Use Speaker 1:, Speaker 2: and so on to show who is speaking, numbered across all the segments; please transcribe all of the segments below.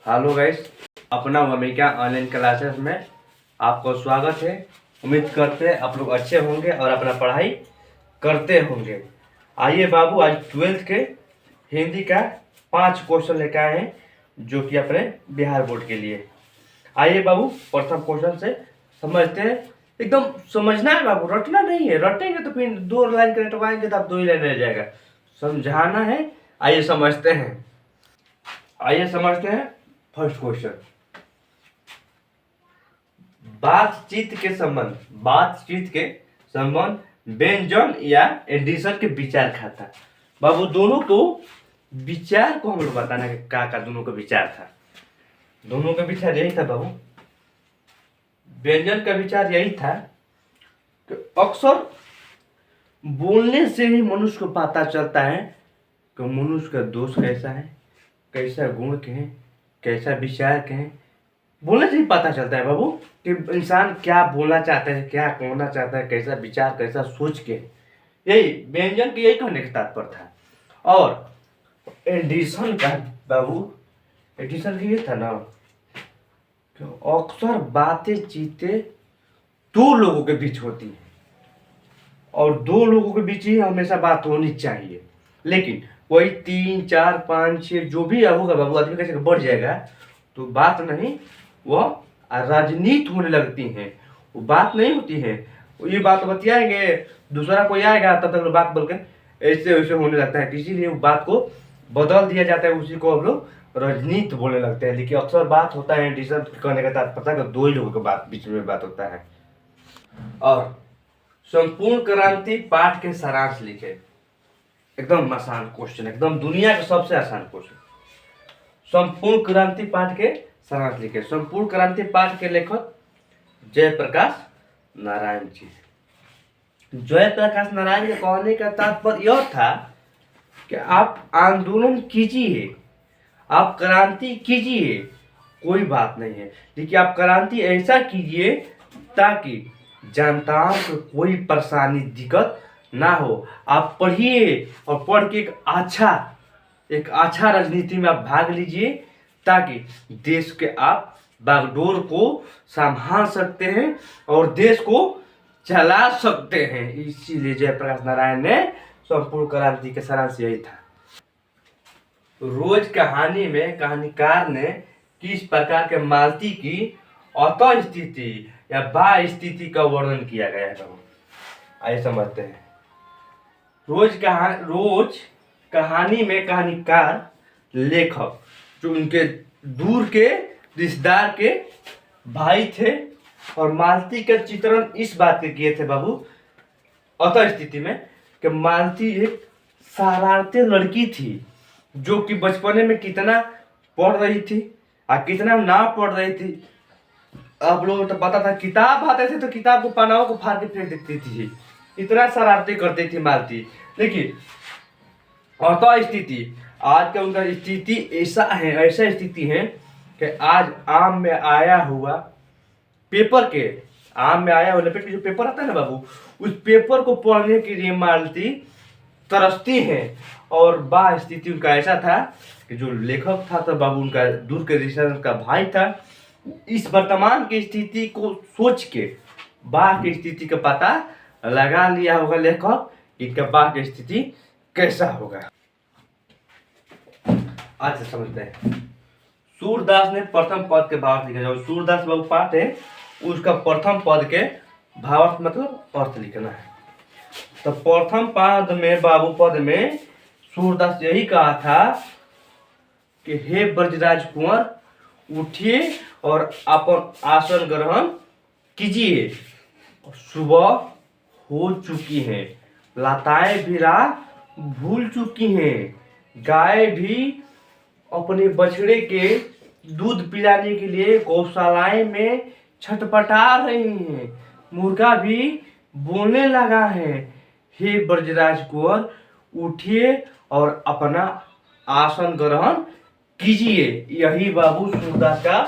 Speaker 1: Hello guys, अपना भूमिका online classes में आपको स्वागत है। उम्मीद करते हैं आप लोग अच्छे होंगे और अपना पढ़ाई करते होंगे। आइए बाबू, आज 12th के हिंदी का 5 क्वेश्चन लेकर आए हैं जो कि अपने बिहार बोर्ड के लिए। आइए बाबू, प्रथम क्वेश्चन से समझते हैं। एकदम समझना है बाबू, रटना नहीं है। रटेंगे तो फिर 2 लाइन के रटवाएंगे तो आप 2 ही लाइन रह जाएगा। समझाना है। आइए समझते हैं। फर्स्ट क्वेश्चन, बातचीत के संबंध व्यंजन या एडिशन के विचार खाता। बाबू दोनों को विचार को हम लोग बताना है का दोनों का विचार था। दोनों का विचार यही था बाबू। व्यंजन का विचार यही था कि अक्सर बोलने से ही मनुष्य को पता चलता है कि मनुष्य का दोष कैसा है, कैसा गुण के हैं, कैसा विचार के हैं। बोलने से ही पता चलता है बाबू कि इंसान क्या बोलना चाहता है, क्या कहना चाहता है, कैसा विचार, कैसा सोच के। यही व्यंजन की, यही कहने का तात्पर्य था। और एडिशन का बाबू, एडिशन की ये था ना कि अक्सर बातें चीतें 2 लोगों के बीच होती हैं और 2 लोगों के बीच ही हमेशा बात होनी चाहिए। लेकिन कोई 3, 4, 5, 6 जो भी होगा बाबू, आदमी कैसे बढ़ जाएगा तो बात नहीं, वह राजनीति होने लगती हैं। वो बात नहीं होती है। ये बात बतियाएंगे, दूसरा कोई आएगा तब तक बात बोल के ऐसे वैसे होने लगता है। इसीलिए वो बात को बदल दिया जाता है, उसी को हम लोग राजनीति बोलने लगते हैं। लेकिन अक्सर बात होता है एडिशन करने का तात्पर्य 2 ही लोगों के बात बीच में बात होता है। और संपूर्ण क्रांति पाठ के सारांश लिखे। एकदम आसान क्वेश्चन, एकदम दुनिया का सबसे आसान क्वेश्चन। संपूर्ण क्रांति पाठ के सारांश लिखे। संपूर्ण क्रांति पाठ के लेखक जयप्रकाश नारायण जी। जयप्रकाश नारायण के कहने का तात्पर्य यह था कि आप आंदोलन कीजिए, आप क्रांति कीजिए, कोई बात नहीं है, लेकिन आप क्रांति ऐसा कीजिए ताकि जनताओं को कोई परेशानी दिक्कत ना हो। आप पढ़िए और पढ़ के एक अच्छा राजनीति में आप भाग लीजिए ताकि देश के आप बागडोर को संभाल सकते हैं और देश को चला सकते हैं। इसीलिए जयप्रकाश नारायण ने संपूर्ण क्रांति के सारांश यही था। रोज कहानी में कहानीकार ने किस प्रकार के मालती की अतः स्थिति या बा स्थिति का वर्णन किया गया है? आइए समझते हैं। रोज कहानी में कहानीकार लेखक जो उनके दूर के रिश्तेदार के भाई थे और मालती का चित्रण इस बात के किए थे बाबू अतः स्थिति में कि मालती एक शरारती लड़की थी जो कि बचपने में कितना पढ़ रही थी और कितना ना पढ़ रही थी। आप लोगों को तो पता था, किताब आते थे तो किताब को पन्नाओं को फाड़ के फेंक देती थी। इतना शरारती करती थी मालती। लेकिन अतः स्थिति, आज का उनका स्थिति ऐसा स्थिति है कि आज आम में आया हुआ जो पेपर आता है ना बाबू, उस पेपर को पढ़ने के लिए मालती तरसती है। और बा स्थिति उनका ऐसा था कि जो लेखक था तो बाबू उनका दूर के रिश्तेदार का भाई था। इस वर्तमान की स्थिति को सोच के बा की स्थिति का पता लगा लिया होगा लेखक, इनका बा की स्थिति कैसा होगा। आज से समझते हैं। सूरदास ने प्रथम पद के भावार्थ लिखा। जो सूरदास बाबू पाठ है उसका प्रथम पद के भावार्थ मतलब अर्थ लिखना है। तो प्रथम पद में बाबू पद में सूरदास यही कहा था कि हे ब्रजराज कुंवर उठिए और अपन आसन ग्रहण कीजिए। सुबह हो चुकी है, लताएं भी राह भूल चुकी हैं, गाय भी अपने बछड़े के दूध पिलाने के लिए गौशालाएं में छटपटा रही हैं, मुर्गा भी बोलने लगा है। हे ब्रजराज कुंवर उठिए और अपना आसन ग्रहण कीजिए। यही बाबू सूरदास का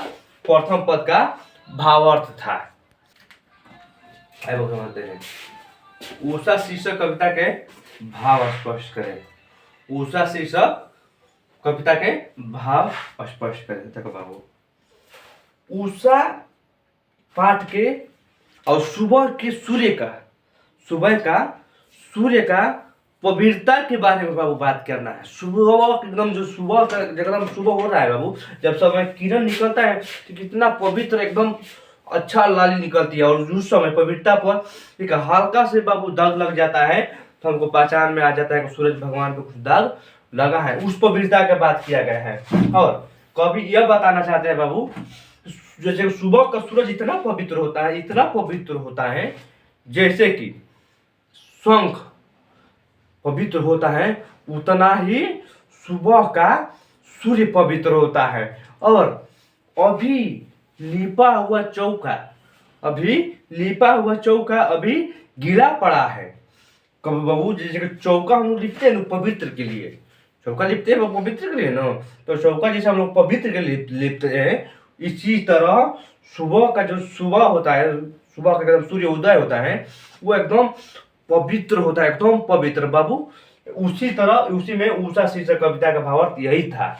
Speaker 1: प्रथम पद का भावार्थ था। समझते हैं। उषा शीर्षक कविता के भाव स्पष्ट करें। उषा शीर्षक कविता के भाव स्पष्ट कर देता है बाबू। उषा पाठ के और सुबह का सूर्य का पवित्रता के बारे में बाबू बात करना है। सुबह एकदम जो सुबह का एकदम सुबह हो रहा है बाबू, जब समय किरण निकलता है तो कितना पवित्र एकदम अच्छा लाली निकलती है, और उस समय पवित्रता पर एक हल्का से बाबू दाग लग जाता है तो हमको पहचान में आ जाता है कि सूरज भगवान को कुछ दाग लगा है। उस पवित्रता की बात किया गया है। और कवि यह बताना चाहते हैं बाबू, जैसे सुबह का सूरज इतना पवित्र होता है, इतना पवित्र होता है, जैसे कि शंख पवित्र होता है, उतना ही सुबह का सूर्य पवित्र होता है। और अभी लिपा हुआ चौका अभी गीला पड़ा है। कभी बाबू जैसे चौका हम लोग लिखते हैं ना पवित्र के लिए, चौका लिखते हैं पवित्र के लिए ना, तो चौका जैसे हम लोग पवित्र के लिए लिखते हैं, इसी तरह सुबह का जो सुबह होता है, सुबह का एकदम सूर्य उदय होता है, वो एकदम पवित्र होता है, एकदम पवित्र बाबू। उसी तरह उसी में उषा शीर्षक कविता का भावार्थ यही था